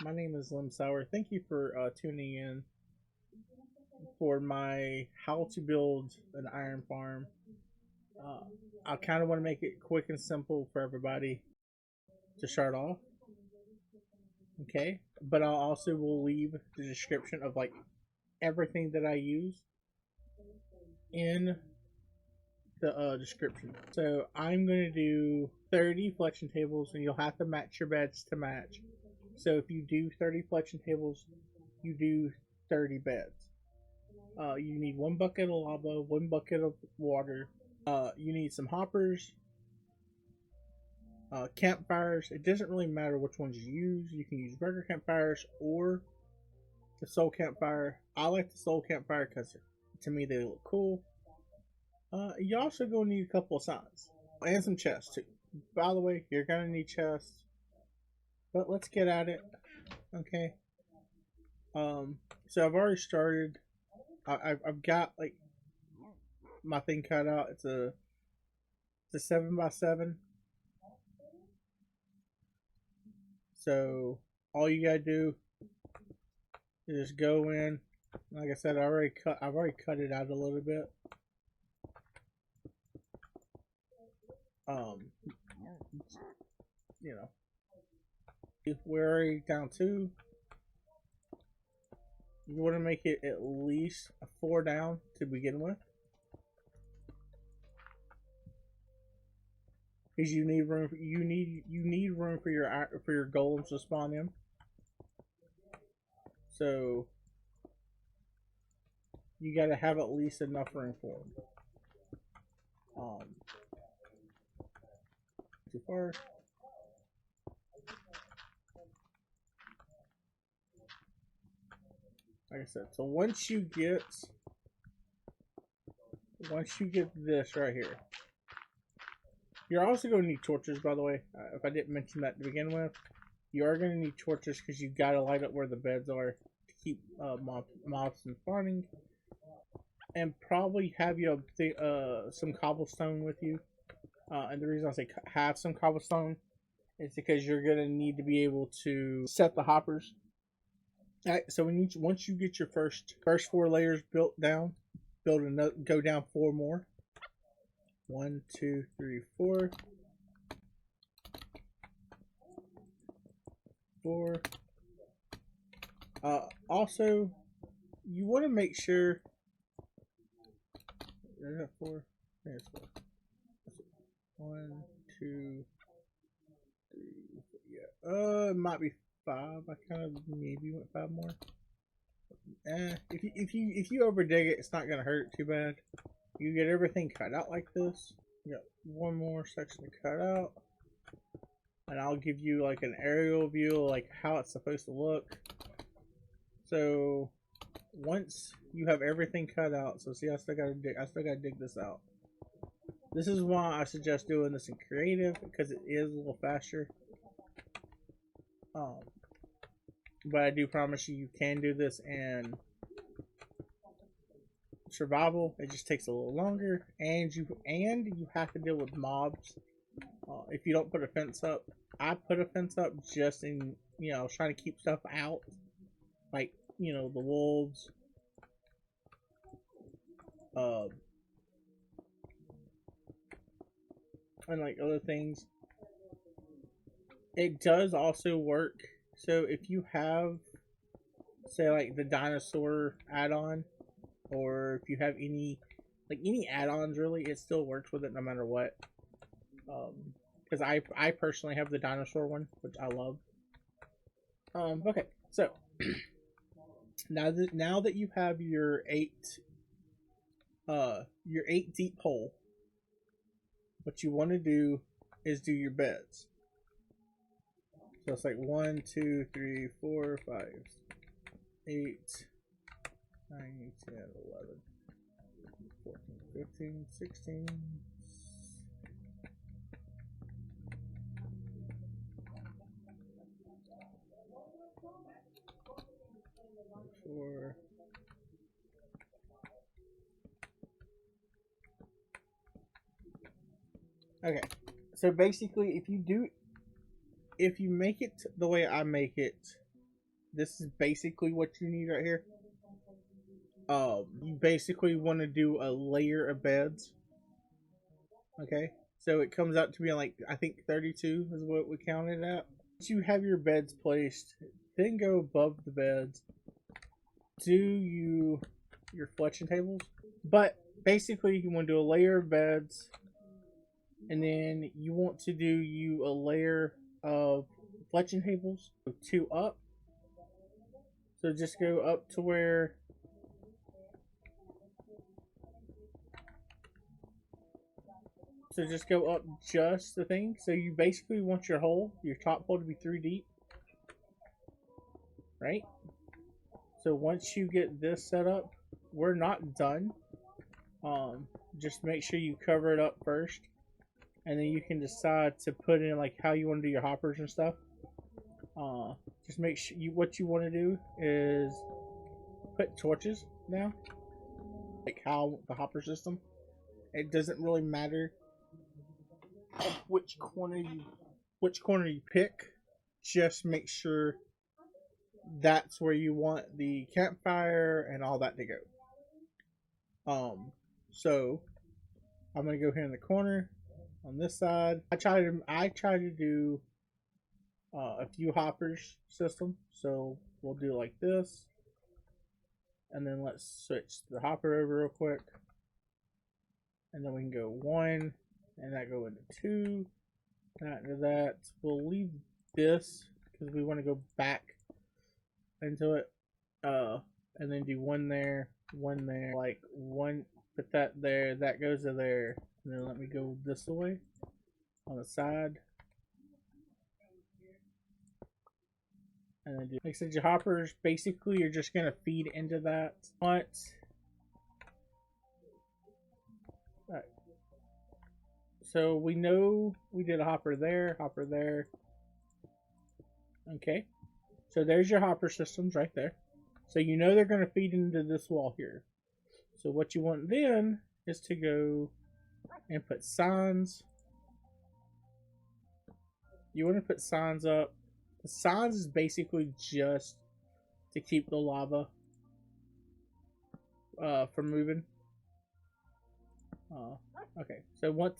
my name is Lemsour. Thank you for tuning in for my how to build an iron farm. Uh, I kind of want to make it quick and simple for everybody to start off, okay? But I'll also will leave the description of like everything that I use in the description. So I'm going to do 30 flexion tables, and you'll have to match your beds to match. So if you do 30 flexion tables, you do 30 beds. You need 1 bucket of lava, 1 bucket of water. You need some hoppers, campfires. It doesn't really matter which ones you use. You can use regular campfires or the soul campfire. I like the soul campfire because to me they look cool. You also gonna need a couple of signs and some chests too. By the way, you're gonna need chests. But let's get at it. Okay. So I've already started. I've got like my thing cut out. It's a 7x7. So all you gotta do is just go in. Like I said, I've already cut it out a little bit. You know, we're already down 2. You want to make it at least a 4 down to begin with, because you need room. You need room for your golems to spawn in. So you got to have at least enough room for them. Too far. Like I said, so once you get this right here, you're also going to need torches, by the way. If I didn't mention that to begin with, you are going to need torches because you got to light up where the beds are to keep mobs from spawning. And probably have you some cobblestone with you. And the reason I say have some cobblestone is because you're going to need to be able to set the hoppers. Alright, so once you get your first 4 layers built down, go down 4 more. 1, 2, 3, 4. 4. Also, you want to make sure. Is that 4? I think it's 4. 1, 2, 3, 4. Yeah. It might be 5. I kind of maybe went 5 more. If you overdig it, it's not gonna hurt too bad. You get everything cut out like this. You got 1 more section to cut out, and I'll give you like an aerial view, like how it's supposed to look. So once you have everything cut out, so see, I still gotta dig this out. This is why I suggest doing this in creative, because it is a little faster. But I do promise you can do this in survival. It just takes a little longer, and you have to deal with mobs if you don't put a fence up. I put a fence up just in, trying to keep stuff out, like, the wolves, and like other things. It does also work. So if you have, say, like the dinosaur add-on, or if you have any add-ons, really, it still works with it no matter what. Because I personally have the dinosaur one, which I love. Okay, so now that you have your 8 deep hole, what you want to do is do your beds. So it's like 1, 2, 3, 4, 5, 8, 9, 10, 11, 14, 15, 16. 4. Okay, so basically, if you make it the way I make it, this is basically what you need right here. You basically want to do a layer of beds. Okay, so it comes out to be like, I think 32 is what we counted at. Once you have your beds placed, then go above the beds. Do your fletching tables, but basically you want to do a layer of beds, and then you want to do a layer of fletching tables. So 2 up. So just go up to where. So just go up just the thing. So you basically want your top hole to be 3 deep. Right? So once you get this set up, we're not done. Just make sure you cover it up first. And then you can decide to put in like how you want to do your hoppers and stuff. Just make sure what you want to do is put torches now. Like how the hopper system. It doesn't really matter which corner you pick. Just make sure that's where you want the campfire and all that to go. So I'm gonna go here in the corner on this side. I try to do a few hoppers system. So we'll do like this, and then let's switch the hopper over real quick, and then we can go 1, and that go into 2, that into that. We'll leave this because we want to go back into it, and then do 1 there, 1 there, like 1. Put that there. That goes to there, and then let me go this way on the side. And then like I said, your hoppers, basically you're just going to feed into that. Once. Alright. So we know we did a hopper there. Okay. So there's your hopper systems right there. So you know they're going to feed into this wall here. So what you want then is to go and put signs. You want to put signs up. The signs is basically just to keep the lava from moving. Okay, so once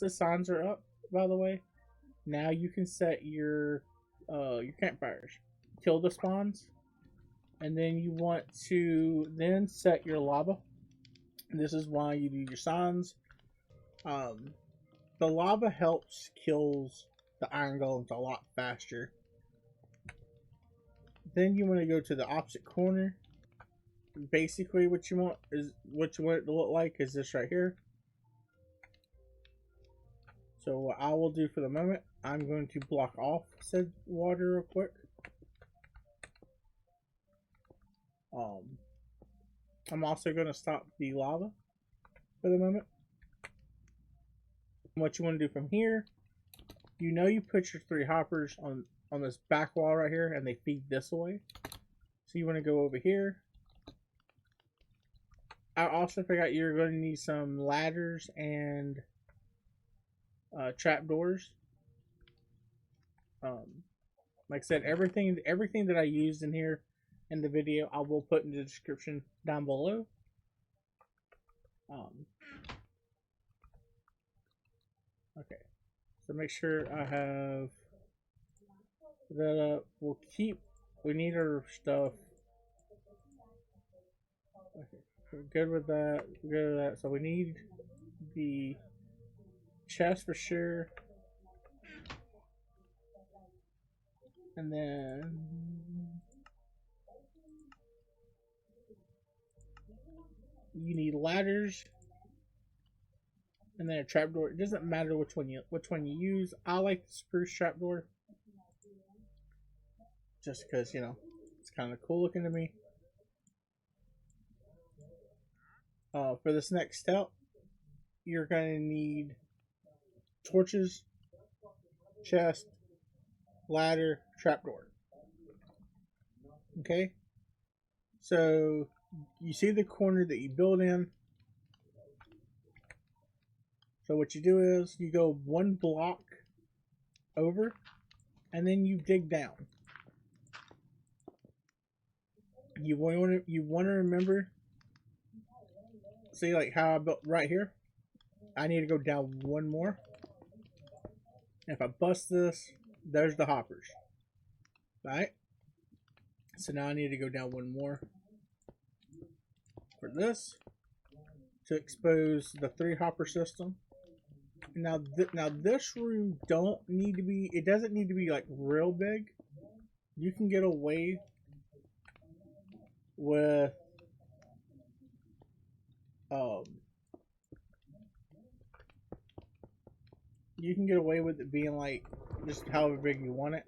the signs are up, by the way, now you can set your campfires. Kill the spawns, and then you want to then set your lava. This is why you do your signs. The lava kills the iron golems a lot faster. Then you want to go to the opposite corner. Basically what you want it to look like is this right here. So what I will do for the moment, I'm going to block off said water real quick. I'm also going to stop the lava for the moment. What you want to do from here, you know you put your 3 hoppers on this back wall right here, and they feed this way. So you want to go over here. I also forgot you're going to need some ladders and trapdoors. Like I said, everything that I used in here in the video, I will put in the description down below. Okay, so make sure I have that up. We need our stuff. Okay, we're good with that. So we need the chest for sure. And then you need ladders. And then a trapdoor. It doesn't matter which one you use. I like the spruce trapdoor, just because, you know, it's kind of cool looking to me. For this next step, you're going to need torches, chest, ladder, trapdoor. Okay? So, you see the corner that you build in. So what you do is you go 1 block over, and then you dig down. you want to remember. See, like how I built right here. I need to go down one more. And if I bust this, there's the hoppers. Right. So now I need to go down one more for this to expose the 3 hopper system. Now, now this room don't need to be. It doesn't need to be like real big. You can get away with you can get away with it being like just however big you want it.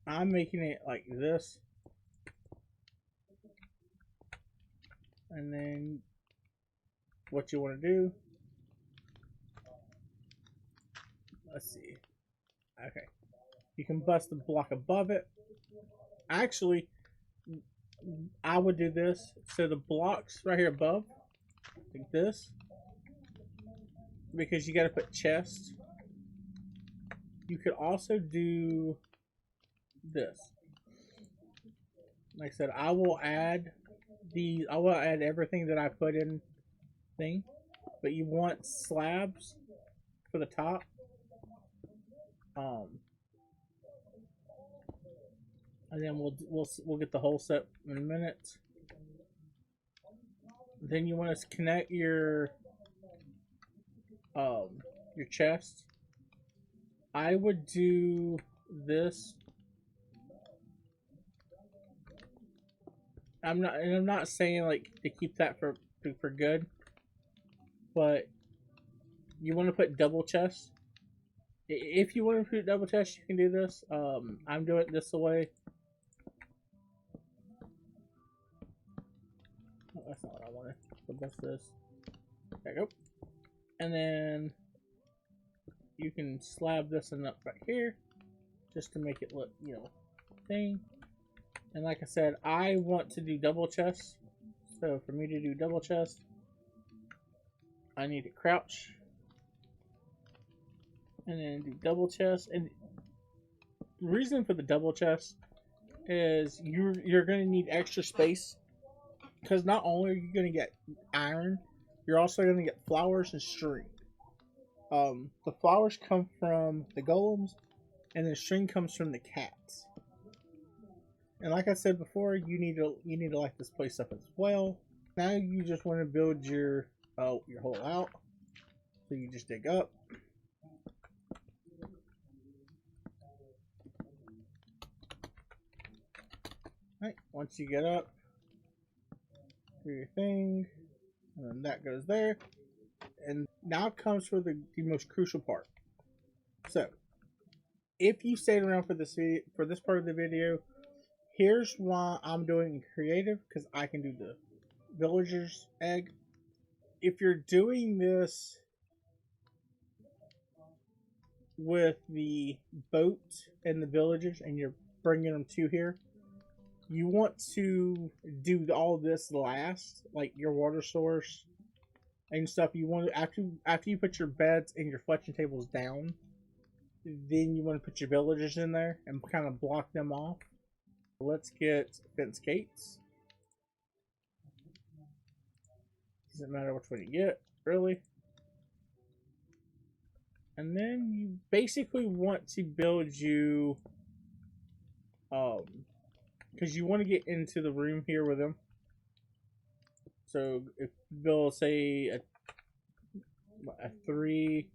I'm making it like this, and then what you want to do, let's see, okay, you can bust the block above it. Actually, I would do this, so the blocks right here above, like this, because you got to put chests. You could also do this. Like I said, I will add everything that I put in thing, but you want slabs for the top. And then we'll get the whole set in a minute. Then you want to connect your chest. I would do this. I'm not saying like to keep that for good, but you want to put double chest. If you want to put double chest, you can do this. I'm doing it this way. Oh, that's not what I wanted. So that's this. There you go. And then you can slab this one up right here, just to make it look, thing. And like I said, I want to do double chest. So for me to do double chest, I need to crouch and then do double chest. And the reason for the double chest is you're going to need extra space, because not only are you going to get iron, you're also going to get flowers and string. The flowers come from the golems, and the string comes from the cats. And like I said before, you need to light this place up as well. Now you just want to build your hole out. So you just dig up. Right, once you get up, do your thing, and then that goes there. And now comes for the most crucial part. So, if you stayed around for this part of the video, here's why I'm doing creative, because I can do the villager's egg. If you're doing this with the boat and the villagers, and you're bringing them to here, you want to do all this last, like your water source and stuff. You want to, after you put your beds and your fletching tables down, then you want to put your villagers in there and kind of block them off. Let's get fence gates. Doesn't matter which one you get, really. And then you basically want to build you, because you want to get into the room here with them. So if you build, say, a 3,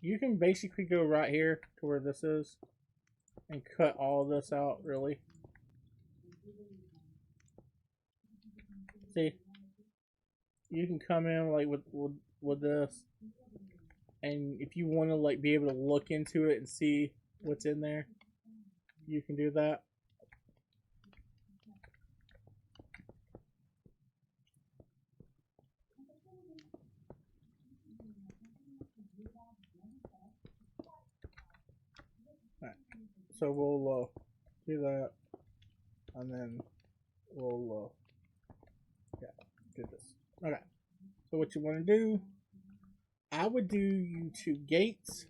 you can basically go right here to where this is and cut all this out, really. See, you can come in like with this, and if you want to like be able to look into it and see what's in there, you can do that. Alright, so we'll do that, and then we'll do this. Okay, so what you want to do, I would do you 2 gates,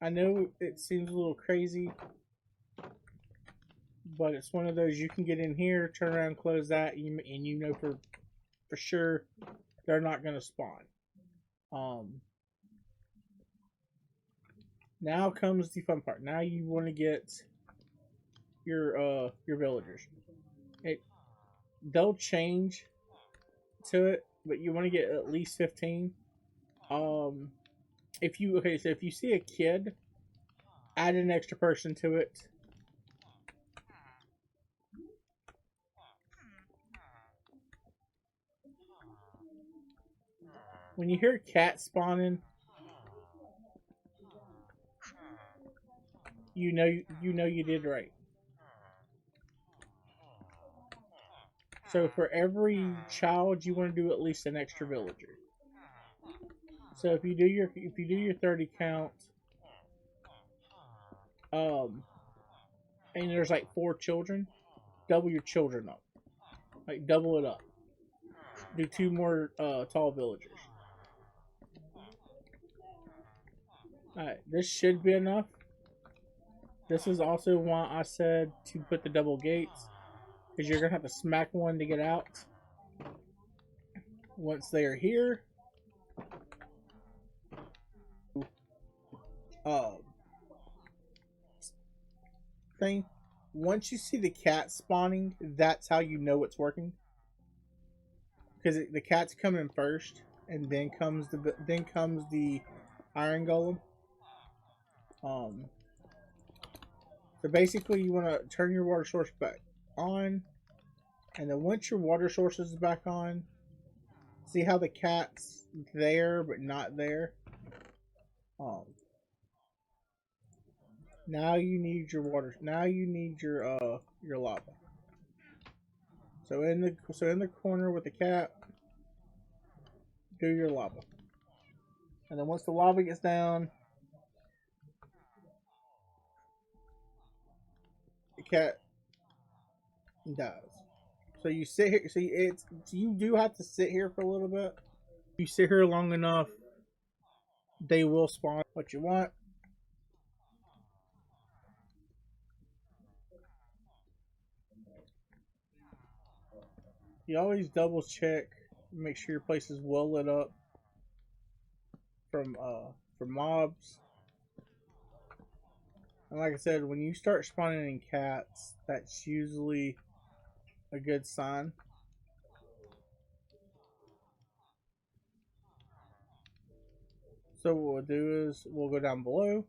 I know it seems a little crazy, but it's one of those you can get in here, turn around, close that, and you know for sure they're not going to spawn. Now comes the fun part. Now you want to get your villagers. They'll change to it, but you want to get at least 15. If you so if you see a kid, add an extra person to it. When you hear cats spawning, you know you did right. So for every child, you want to do at least an extra villager. So if you do your 30 count, and there's like 4 children, double your children up, like double it up. Do 2 more tall villagers. Alright, this should be enough. This is also why I said to put the double gates, because you're going to have to smack one to get out. Once they are here, once you see the cat spawning, that's how you know it's working. Because the cats come in first, and then comes the iron golem. So basically, you want to turn your water source back on, and then once your water source is back on, see how the cat's there but not there. Now you need your water. Now you need your lava. So in the corner with the cat, do your lava. And then once the lava gets down, the cat dies. So you sit here. See, you do have to sit here for a little bit. If you sit here long enough, they will spawn what you want. You always double check, make sure your place is well lit up from mobs. And like I said, when you start spawning in cats, that's usually a good sign. So what we'll do is we'll go down below.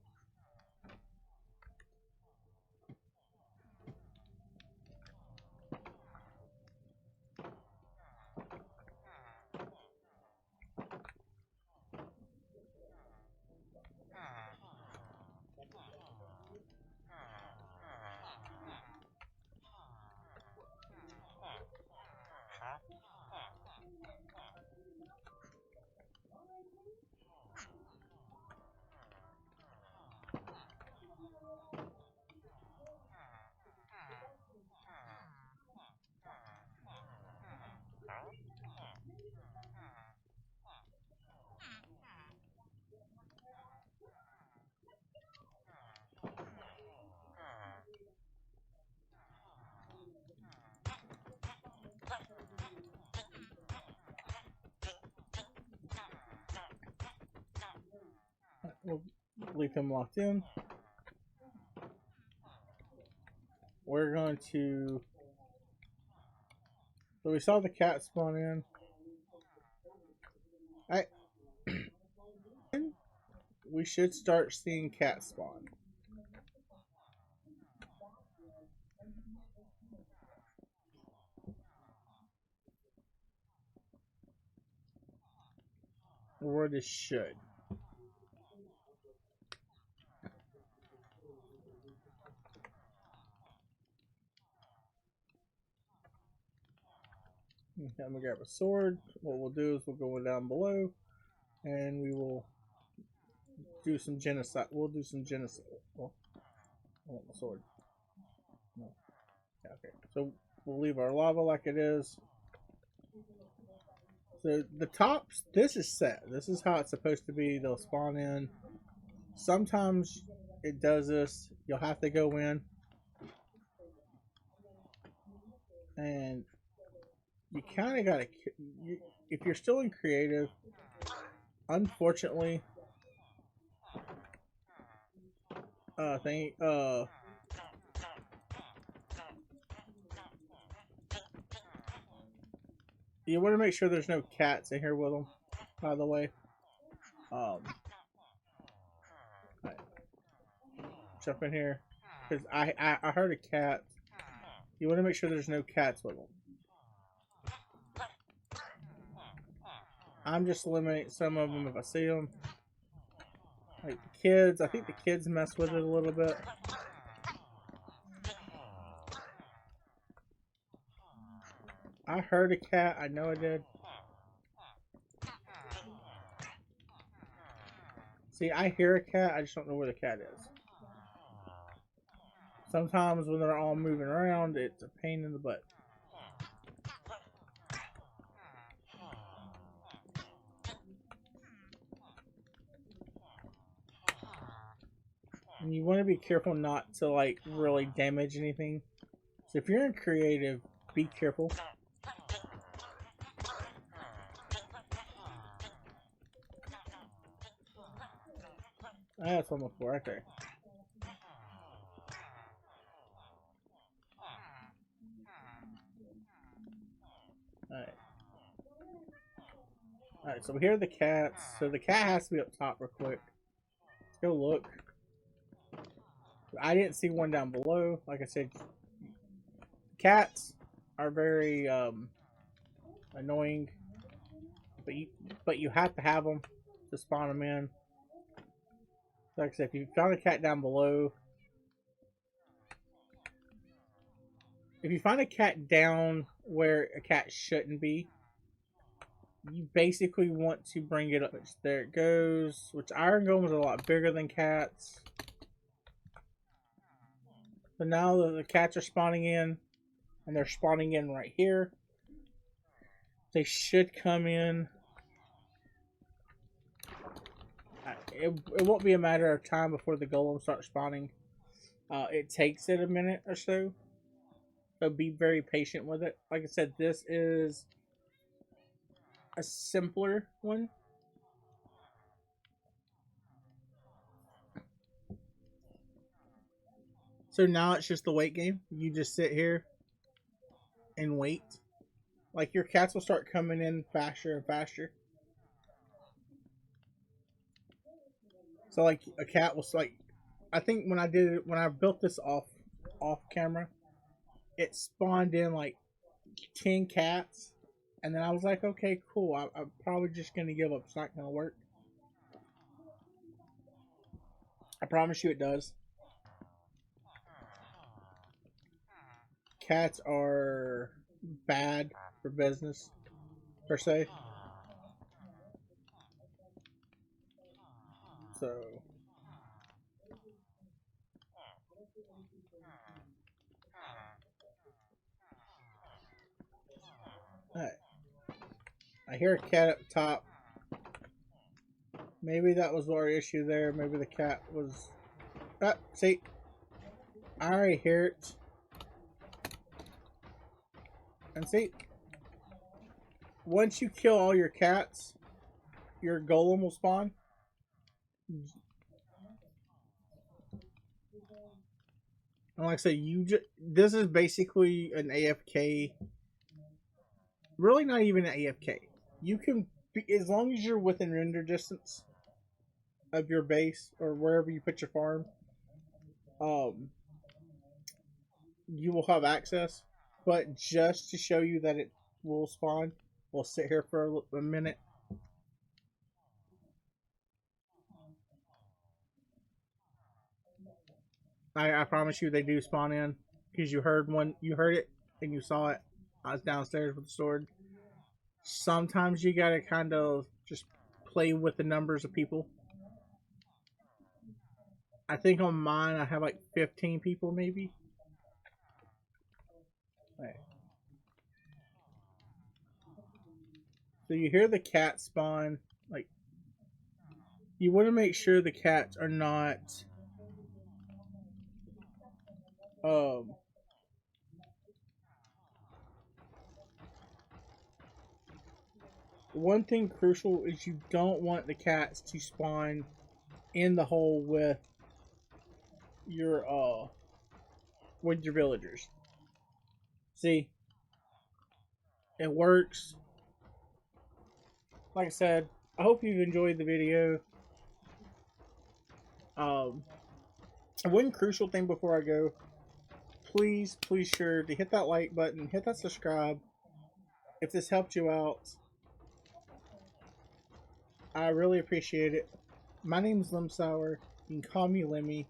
We'll leave them locked in. We're going to. So we saw the cat spawn in. We should start seeing cats spawn. The word is should. I'm gonna grab a sword. What we'll do is we'll go down below, and we will do some genocide. We'll do some genocide. Well, I want the sword. No. Yeah, okay. So we'll leave our lava like it is. So the tops. This is set. This is how it's supposed to be. They'll spawn in. Sometimes it does this. You'll have to go in and you kind of gotta. If you're still in creative, unfortunately, thing you want to make sure there's no cats in here with them. By the way, um, right, jump in here because I heard a cat. You want to make sure there's no cats with them. I'm just eliminating some of them if I see them. Like the kids, I think the kids mess with it a little bit. I heard a cat. I know I did. See, I hear a cat. I just don't know where the cat is. Sometimes when they're all moving around, it's a pain in the butt. And you want to be careful not to like really damage anything. So if you're in creative, be careful. That's almost right there. Alright. Alright, so we hear the cats. So the cat has to be up top real quick. Let's go look. I didn't see one down below. Like I said, cats are very annoying. But you have to have them to spawn them in. Like I said, if you found a cat down below, if you find a cat down where a cat shouldn't be, you basically want to bring it up. There it goes. Which iron golems are a lot bigger than cats. So now the cats are spawning in, and they're spawning in right here. They should come in. It won't be a matter of time before the golems start spawning. It takes it a minute or so. So be very patient with it. Like I said, this is a simpler one. So now it's just the wait game. You just sit here and wait. Like your cats will start coming in faster and faster. So like a cat was like, I think when I built this off camera, it spawned in like 10 cats, and then I was like, okay, cool. I'm probably just gonna give up. It's not gonna work. I promise you, it does. Cats are bad for business, per se. So alright. I hear a cat up top. Maybe that was our issue there. Maybe the cat was. See, I already hear it. And see, once you kill all your cats, your golem will spawn. And like I said, this is basically an AFK. Really, not even an AFK. You can, as long as you're within render distance of your base or wherever you put your farm, you will have access. But just to show you that it will spawn, we'll sit here for a minute. I promise you they do spawn in, because you heard it and you saw it. I was downstairs with the sword. Sometimes you gotta kind of just play with the numbers of people. I think on mine I have like 15 people maybe. Right. So you hear the cat spawn, like you want to make sure the cats are not um one thing crucial is you don't want the cats to spawn in the hole your with your villagers. See, it works. Like I said, I hope you've enjoyed the video. Um, one crucial thing before I go, please sure to hit that like button, hit that subscribe. If this helped you out, I really appreciate it. My name is Lemsour. You can call me Lemmy.